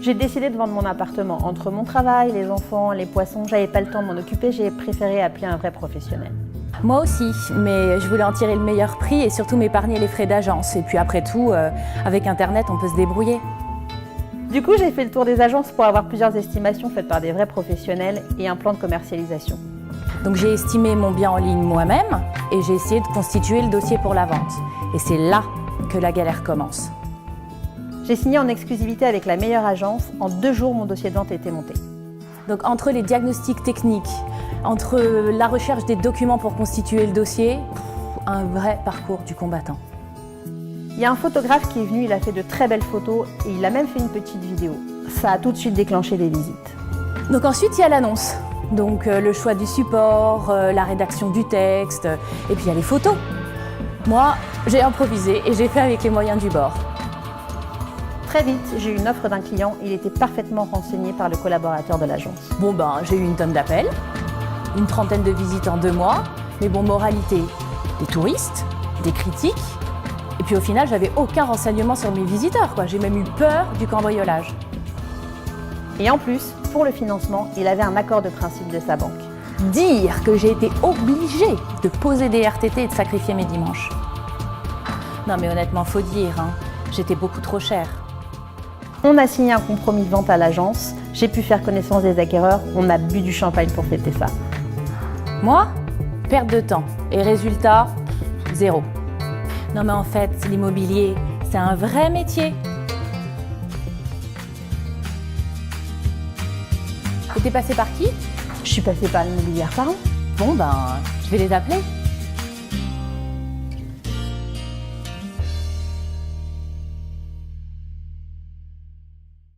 J'ai décidé de vendre mon appartement. Entre mon travail, les enfants, les poissons, j'avais pas le temps de m'en occuper, j'ai préféré appeler un vrai professionnel. Moi aussi, mais je voulais en tirer le meilleur prix et surtout m'épargner les frais d'agence. Et puis après tout, avec Internet, on peut se débrouiller. Du coup, j'ai fait le tour des agences pour avoir plusieurs estimations faites par des vrais professionnels et un plan de commercialisation. Donc j'ai estimé mon bien en ligne moi-même et j'ai essayé de constituer le dossier pour la vente. Et c'est là que la galère commence. J'ai signé en exclusivité avec la meilleure agence. En 2 jours, mon dossier de vente était monté. Donc entre les diagnostics techniques, entre la recherche des documents pour constituer le dossier, un vrai parcours du combattant. Il y a un photographe qui est venu, il a fait de très belles photos et il a même fait une petite vidéo. Ça a tout de suite déclenché des visites. Donc ensuite, il y a l'annonce. Donc le choix du support, la rédaction du texte, et puis il y a les photos. Moi, j'ai improvisé et j'ai fait avec les moyens du bord. Très vite, j'ai eu une offre d'un client, il était parfaitement renseigné par le collaborateur de l'agence. Bon j'ai eu une tonne d'appels, une trentaine de visites en 2 mois, mais bon, moralité, des touristes, des critiques, et puis au final, j'avais aucun renseignement sur mes visiteurs, quoi. J'ai même eu peur du cambriolage. Et en plus, pour le financement, il avait un accord de principe de sa banque. Dire que j'ai été obligée de poser des RTT et de sacrifier mes dimanches. Non mais honnêtement, faut dire, j'étais beaucoup trop chère. On a signé un compromis de vente à l'agence, j'ai pu faire connaissance des acquéreurs, on a bu du champagne pour fêter ça. Moi, perte de temps et résultat, 0. Non mais en fait, l'immobilier, c'est un vrai métier. Et t'es passé par qui? Je suis passée par l'immobilière Parent. Bon je vais les appeler.